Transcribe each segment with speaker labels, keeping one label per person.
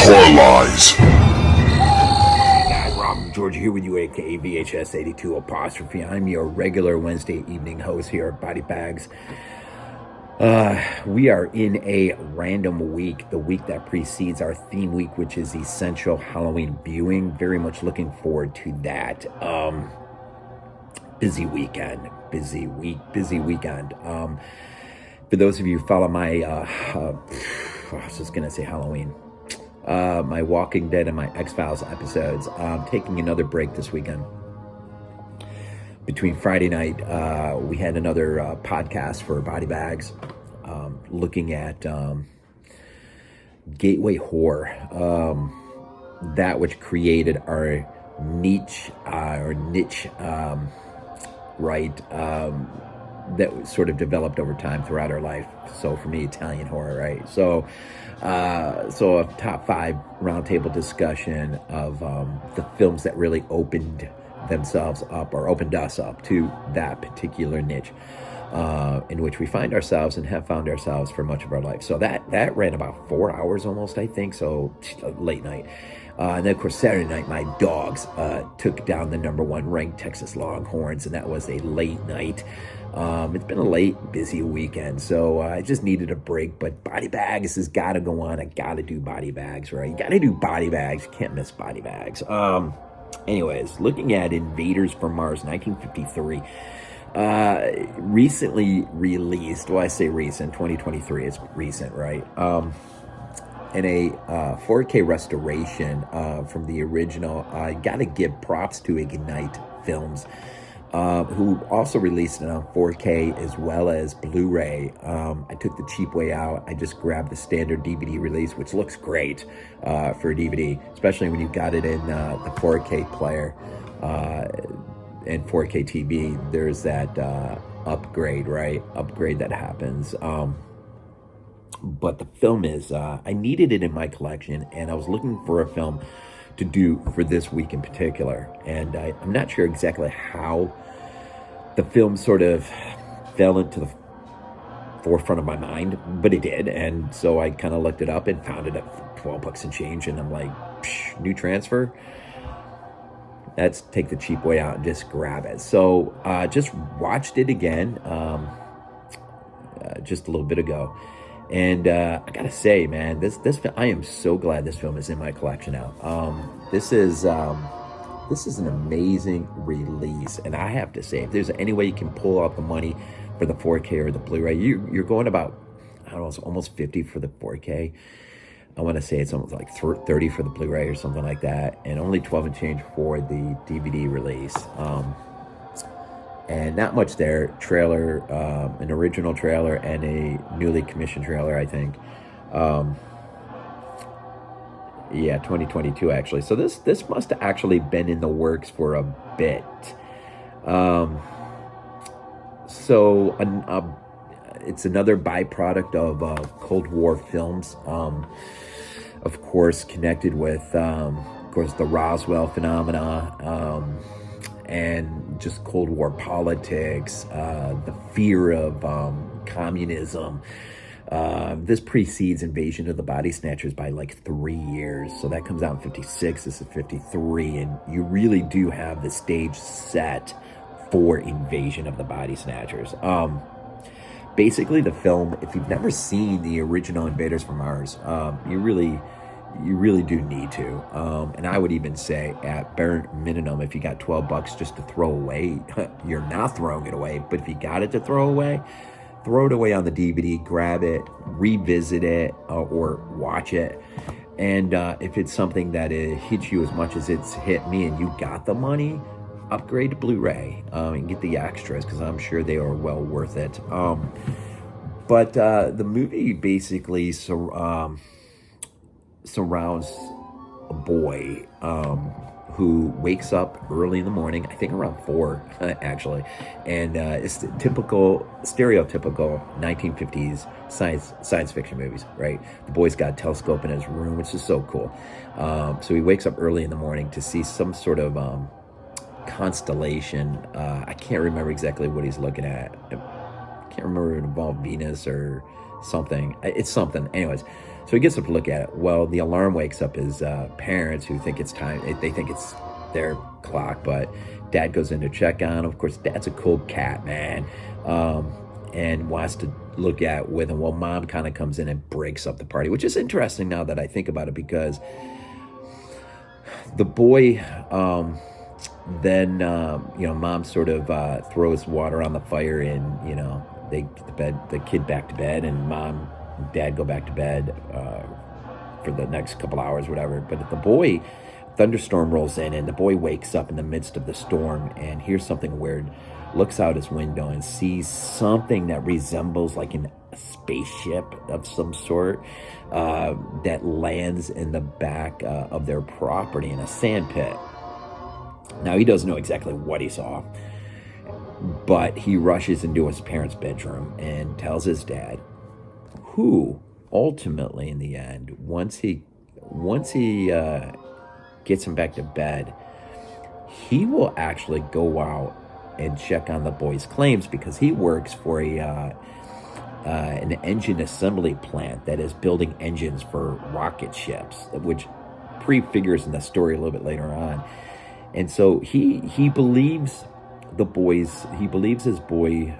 Speaker 1: Horror Lies.
Speaker 2: Guys, Rob George here with you, aka VHS82 apostrophe. I'm your regular Wednesday evening host here at Body Bags. We are in a random week, the week that precedes our theme week, which is Essential Halloween Viewing. Very much looking forward to that. Busy weekend. For those of you who follow my, I was just going to say Halloween, my Walking Dead and my X-Files episodes, taking another break this weekend. Between Friday night, we had another podcast for Body Bags, looking at gateway horror, that which created our niche, that sort of developed over time throughout our life. So for me, Italian horror, right? So a top 5 roundtable discussion of the films that really opened themselves up or opened us up to that particular niche in which we find ourselves and have found ourselves for much of our life. So that ran about 4 hours almost, I think. So late night. And then, of course, Saturday night, my dogs took down the #1 ranked Texas Longhorns, and that was a late night. It's been a late, busy weekend, so I just needed a break. But Body Bags has got to go on. I got to do Body Bags, right? You got to do Body Bags. You can't miss Body Bags. Anyways, looking at Invaders from Mars, 1953. Recently released. Well, I say recent, 2023. It's recent, right? In a 4K restoration from the original. I got to give props to Ignite Films, who also released it on 4K as well as Blu-ray. I took the cheap way out. I just grabbed the standard DVD release, which looks great for a DVD, especially when you got it in the 4K player and 4K TV. There's that upgrade, right? Upgrade that happens. But the film is, I needed it in my collection, and I was looking for a film to do for this week in particular. And I'm not sure exactly how the film sort of fell into the forefront of my mind, but it did. And so I kind of looked it up and found it at $12 and change. And I'm like, new transfer? Let's take the cheap way out and just grab it. So just watched it again just a little bit ago. And I gotta say, man, this I am so glad this film is in my collection now. This is an amazing release, and I have to say, if there's any way you can pull out the money for the 4K or the Blu-ray, you're going about, I don't know, it's almost 50 for the 4K. I want to say it's almost like 30 for the Blu-ray or something like that, and only 12 and change for the DVD release. And not much there. Trailer, an original trailer and a newly commissioned trailer, I think. Yeah, 2022 actually. So this must have actually been in the works for a bit. It's another byproduct of Cold War films. Of course, connected with, of course, the Roswell phenomena. And just Cold War politics, the fear of communism. This precedes Invasion of the Body Snatchers by like 3 years. So that comes out in 56, this is 53. And you really do have the stage set for Invasion of the Body Snatchers. Basically, the film, if you've never seen the original Invaders from Mars, you really do need to. And I would even say at bare minimum, if you got $12 just to throw away, you're not throwing it away. But if you got it to throw it away on the DVD, grab it, revisit it, or watch it. And if it's something that it hits you as much as it's hit me and you got the money, upgrade to Blu-ray and get the extras, because I'm sure they are well worth it. But the movie basically surrounds a boy who wakes up early in the morning, I think around 4 actually, and it's the stereotypical 1950s science fiction movies, right? The boy's got a telescope in his room, which is so cool. So he wakes up early in the morning to see some sort of constellation. I can't remember exactly what he's looking at. can't remember if it involved Venus or something. It's something. Anyways, so he gets up to look at it. Well, the alarm wakes up his parents, who think it's time. They think it's their clock, but Dad goes in to check on him. Of course, Dad's a cool cat, man, and wants to look at with him. Well, Mom kind of comes in and breaks up the party, which is interesting now that I think about it, because the boy, then Mom sort of throws water on the fire, and they get the kid back to bed, and Mom and Dad go back to bed for the next couple hours, whatever. But the boy, thunderstorm rolls in, and the boy wakes up in the midst of the storm and hears something weird, looks out his window and sees something that resembles like a spaceship of some sort that lands in the back of their property in a sand pit. Now, he doesn't know exactly what he saw, but he rushes into his parents' bedroom and tells his dad, who ultimately, in the end, once he gets him back to bed, he will actually go out and check on the boy's claims, because he works for an engine assembly plant that is building engines for rocket ships, which prefigures in the story a little bit later on. And so he believes his boy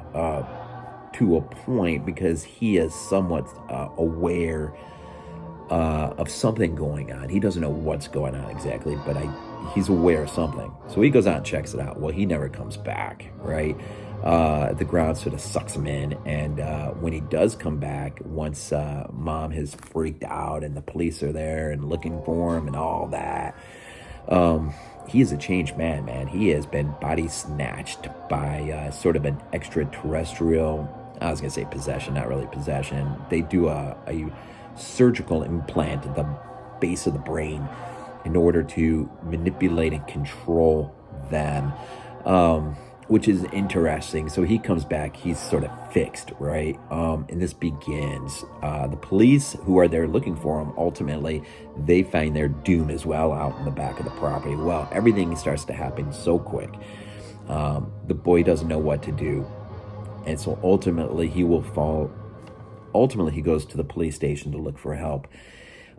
Speaker 2: to a point, because he is somewhat aware of something going on. He doesn't know what's going on exactly, but he's aware of something. So he goes out and checks it out. Well, he never comes back, right? The ground sort of sucks him in. And when he does come back, once Mom has freaked out and the police are there and looking for him and all that, he is a changed man. He has been body snatched by sort of an extraterrestrial, I was going to say possession, not really possession. They do a surgical implant at the base of the brain in order to manipulate and control them, which is interesting. So he comes back, he's sort of fixed, right? And this begins. The police who are there looking for him, ultimately, they find their doom as well out in the back of the property. Well, everything starts to happen so quick. The boy doesn't know what to do. And so ultimately he goes to the police station to look for help.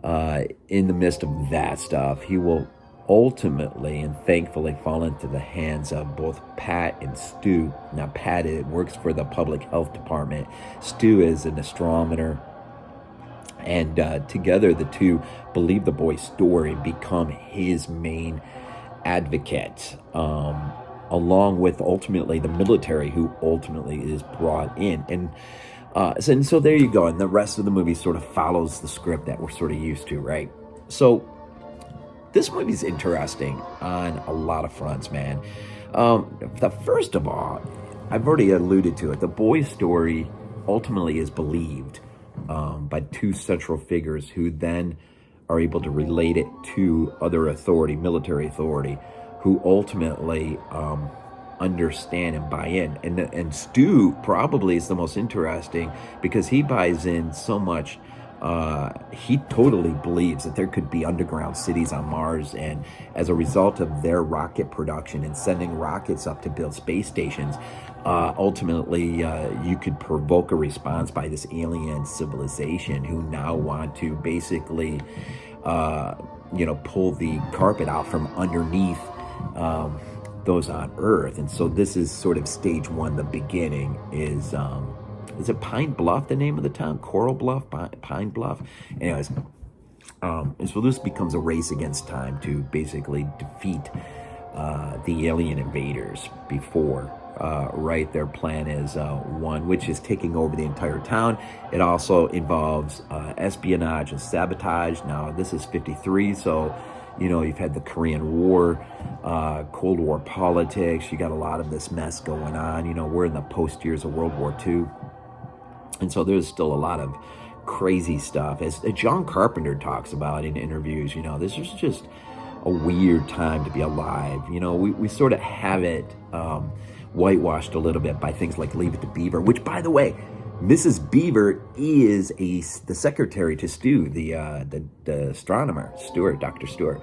Speaker 2: In the midst of that stuff, he will ultimately and thankfully fall into the hands of both Pat and Stu. Now, Pat works for the public health department. Stu is an astronomer. And together the two believe the boy's story and become his main advocate, along with ultimately the military, who ultimately is brought in. And so there you go. And the rest of the movie sort of follows the script that we're sort of used to, right? So this movie's interesting on a lot of fronts, man. First of all, I've already alluded to it. The boy's story ultimately is believed by two central figures, who then are able to relate it to other authority, military authority, who ultimately understand and buy in. And Stu probably is the most interesting, because he buys in so much. He totally believes that there could be underground cities on Mars, and as a result of their rocket production and sending rockets up to build space stations, ultimately you could provoke a response by this alien civilization, who now want to basically pull the carpet out from underneath those on Earth. And so this is sort of stage one. The beginning is it Pine Bluff, the name of the town? Coral Bluff? Pine Bluff? Anyways, and so this becomes a race against time to basically defeat the alien invaders before, right? Their plan is one, which is taking over the entire town. It also involves espionage and sabotage. Now, this is 53, so you've had the Korean War, Cold War politics. You got a lot of this mess going on. We're in the post years of World War II. And so there's still a lot of crazy stuff. As John Carpenter talks about in interviews, this was just a weird time to be alive. We sort of have it whitewashed a little bit by things like Leave It to Beaver, which, by the way, Mrs. Beaver is the secretary to Stu, the astronomer, Dr. Stewart,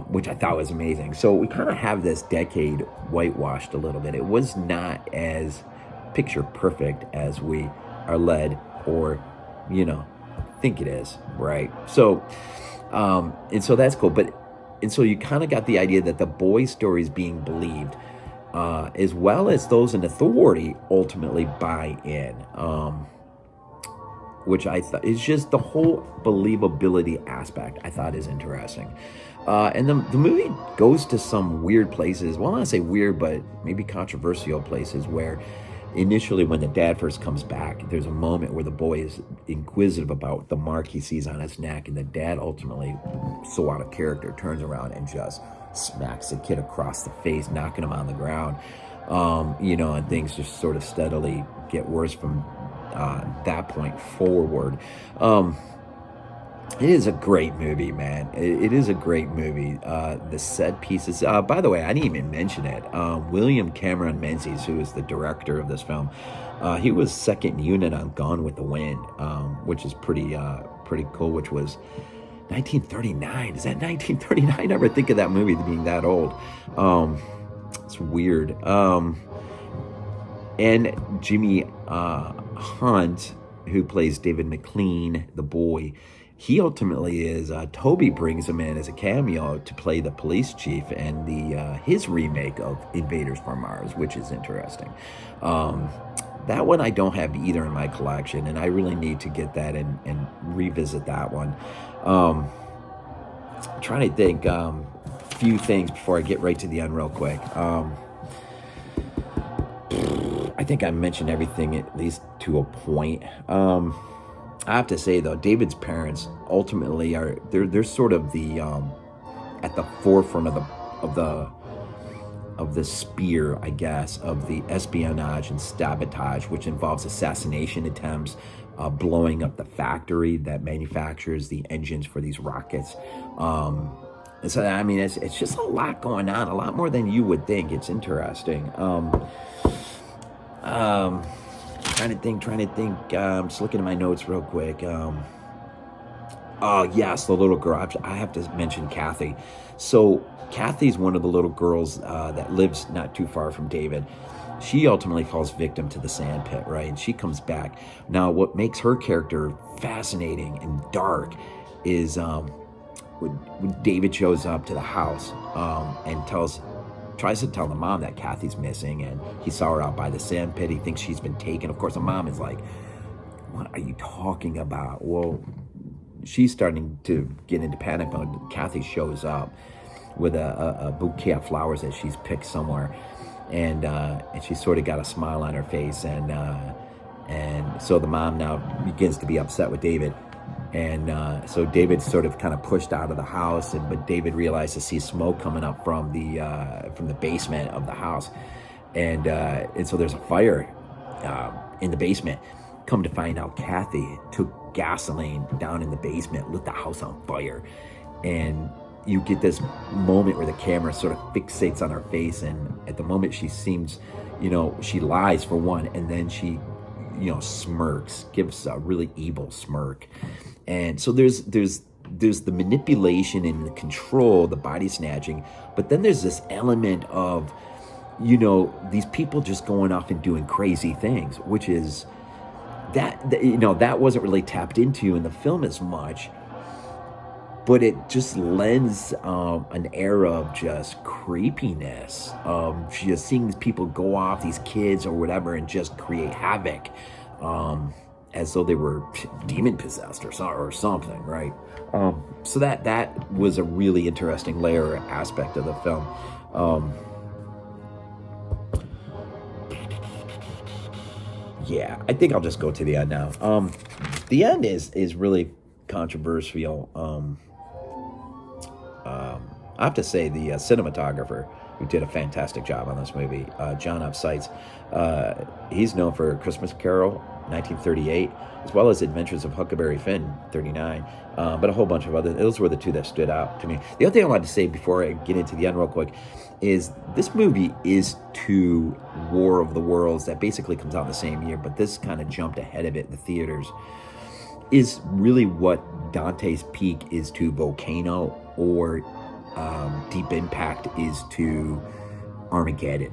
Speaker 2: which I thought was amazing. So we kind of have this decade whitewashed a little bit. It was not as picture perfect as we are led, or, think it is, right? So, and so that's cool. And so you kind of got the idea that the boy's story is being believed, as well as those in authority ultimately buy in, which I thought is just the whole believability aspect I thought is interesting. And the movie goes to some weird places. Well, I don't want to say weird, but maybe controversial places where initially when the dad first comes back, there's a moment where the boy is inquisitive about the mark he sees on his neck, and the dad ultimately, so out of character, turns around and just smacks the kid across the face, knocking him on the ground. And things just sort of steadily get worse from that point forward. It is a great movie, man. It is a great movie. The set pieces. By the way, I didn't even mention it. William Cameron Menzies, who is the director of this film, he was second unit on Gone with the Wind, which is pretty cool. Which was 1939. Is that 1939? I never think of that movie being that old. It's weird. And Jimmy Hunt, who plays David MacLean, the boy, he ultimately is, Toby brings him in as a cameo to play the police chief and his remake of Invaders from Mars, which is interesting. That one I don't have either in my collection, and I really need to get that and revisit that one. I'm trying to think a few things before I get right to the end real quick. I think I mentioned everything at least to a point. I have to say though, David's parents ultimately they're sort of the at the forefront of the spear, I guess, of the espionage and sabotage, which involves assassination attempts, blowing up the factory that manufactures the engines for these rockets. And so, I mean, it's just a lot going on, a lot more than you would think. It's interesting. Trying to think. I'm just looking at my notes real quick. Oh, yes, the little girl. I have to mention Kathy. So Kathy's one of the little girls that lives not too far from David. She ultimately falls victim to the sand pit, right? And she comes back. Now, what makes her character fascinating and dark is when David shows up to the house and tries to tell the mom that Kathy's missing, and he saw her out by the sand pit. He thinks she's been taken. Of course, the mom is like, what are you talking about? Well, she's starting to get into panic mode. Kathy shows up with a bouquet of flowers that she's picked somewhere, and she's sort of got a smile on her face, and so the mom now begins to be upset with David. And so David's sort of kind of pushed out of the house, but David realizes to see smoke coming up from the basement of the house, and so there's a fire in the basement. Come to find out, Kathy took gasoline down in the basement, lit the house on fire, and you get this moment where the camera sort of fixates on her face, and at the moment she seems, she lies for one, and then she, smirks, gives a really evil smirk. And so there's the manipulation and the control, the body snatching, but then there's this element of, these people just going off and doing crazy things, which is that wasn't really tapped into in the film as much, but it just lends an air of just creepiness, of just seeing these people go off, these kids or whatever, and just create havoc. As though they were demon possessed or something, right? So that was a really interesting layer aspect of the film. Yeah, I think I'll just go to the end now. The end is really controversial. I have to say the cinematographer who did a fantastic job on this movie, John F. Seitz, he's known for Christmas Carol, 1938, as well as Adventures of Huckleberry Finn, 39, but a whole bunch of other. Those were the two that stood out to me. The other thing I wanted to say before I get into the end real quick is this movie is to War of the Worlds, that basically comes out in the same year, but this kind of jumped ahead of it in the theaters, is really what Dante's Peak is to Volcano, or Deep Impact is to Armageddon.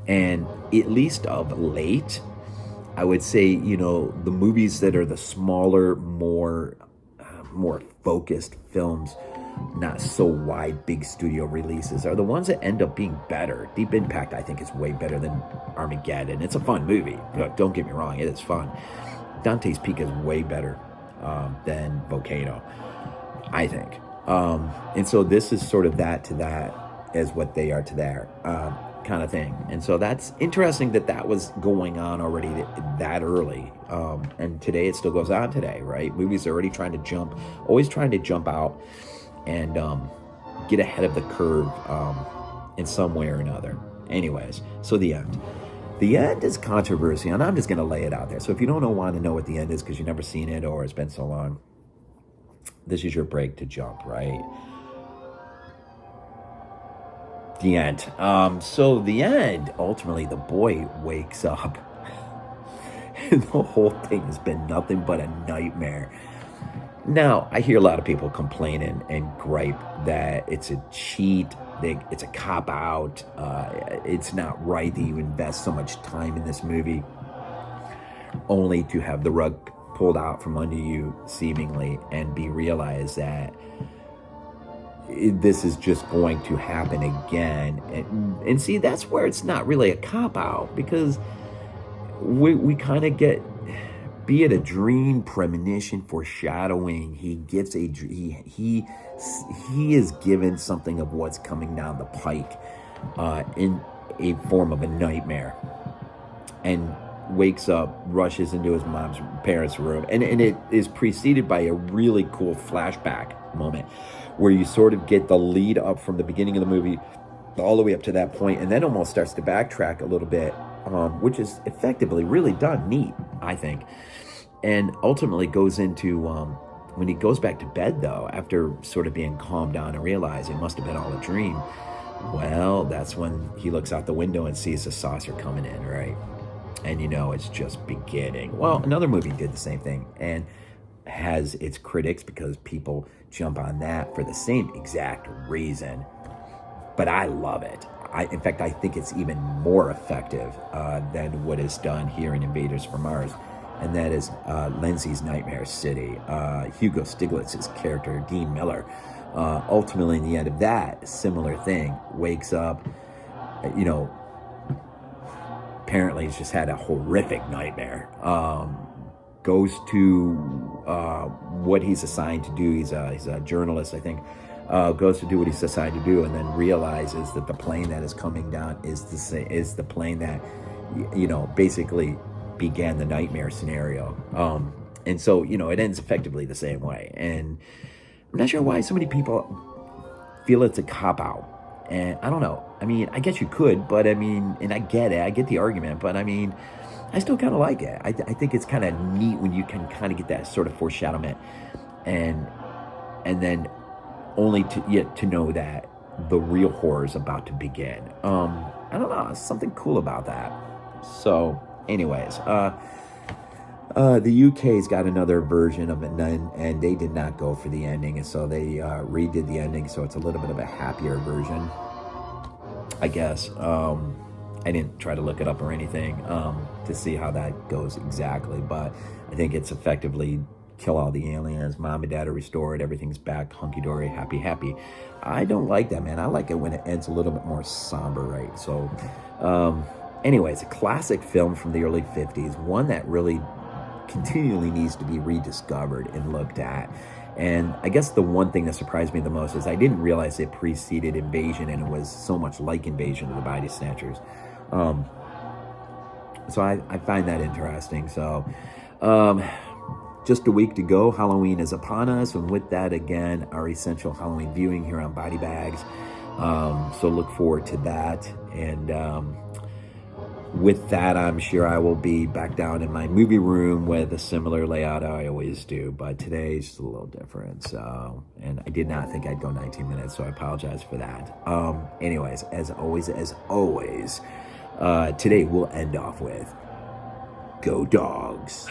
Speaker 2: And at least of late, I would say, you know, the movies that are the smaller, more focused films, not so wide, big studio releases, are the ones that end up being better. Deep Impact, I think, is way better than Armageddon. It's a fun movie. Don't get me wrong, it is fun. Dante's Peak is way better than Volcano, I think. And so this is sort of that to that as what they are to there kind of thing. And so that's interesting that that was going on already that early. And today it still goes on today, right? Movies are already always trying to jump out and get ahead of the curve in some way or another. Anyways, so the end. The end is controversial, and I'm just going to lay it out there. So if you don't want to know what the end is because you've never seen it or it's been so long, this is your break to jump, right? The end. So the end, ultimately, the boy wakes up. And the whole thing has been nothing but a nightmare. Now, I hear a lot of people complaining and gripe that it's a cheat, it's a cop-out, it's not right that you invest so much time in this movie only to have the rug pulled out from under you, seemingly, and be realized that this is just going to happen again. And see, that's where it's not really a cop-out, because we kind of get, be it a dream, premonition, foreshadowing, he gets he is given something of what's coming down the pike in a form of a nightmare, and wakes up, rushes into his parents' room, and it is preceded by a really cool flashback moment where you sort of get the lead up from the beginning of the movie all the way up to that point, and then almost starts to backtrack a little bit, which is effectively really done neat, I think. And ultimately goes into, when he goes back to bed, though, after sort of being calmed down and realized it must have been all a dream, well, that's when he looks out the window and sees the saucer coming in, right? And you know, it's just beginning. Well, another movie did the same thing and has its critics because people jump on that for the same exact reason. But I love it. In fact, I think it's even more effective than what is done here in Invaders from Mars. And that is Menzies' Nightmare City. Hugo Stiglitz's character, Dean Miller, ultimately in the end of that, similar thing, wakes up, you know, apparently he's just had a horrific nightmare. Goes to what he's assigned to do. He's a journalist, I think. Goes to do what he's assigned to do, and then realizes that the plane that is coming down is the plane that, you know, basically began the nightmare scenario. And so, you know, it ends effectively the same way. And I'm not sure why so many people feel it's a cop-out. And I don't know. I mean, I guess you could, but I mean, and I get it. I get the argument, but I mean, I still kind of like it. I think it's kind of neat when you can kind of get that sort of foreshadowment, and then only to know that the real horror is about to begin. I don't know. Something cool about that. So, anyways, the UK's got another version of it, and they did not go for the ending, and so they redid the ending, so it's a little bit of a happier version, I guess. I didn't try to look it up or anything to see how that goes exactly, but I think it's effectively kill all the aliens, mom and dad are restored, everything's back, hunky-dory, happy. I don't like that, man. I like it when it ends a little bit more somber, right? So, anyways, a classic film from the early 50s, one that really continually needs to be rediscovered and looked at. And I guess the one thing that surprised me the most is I didn't realize it preceded Invasion, and it was so much like Invasion of the Body Snatchers. So I find that interesting. So just a week to go. Halloween is upon us. And with that, again, our essential Halloween viewing here on Body Bags. So look forward to that. And with that, I'm sure I will be back down in my movie room with a similar layout I always do, but today's just a little different. So, and I did not think I'd go 19 minutes, so I apologize for that. Anyways, as always, today we'll end off with Go Dogs.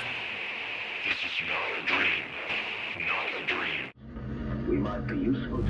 Speaker 1: This is not a dream. Not a dream.
Speaker 3: We might be useful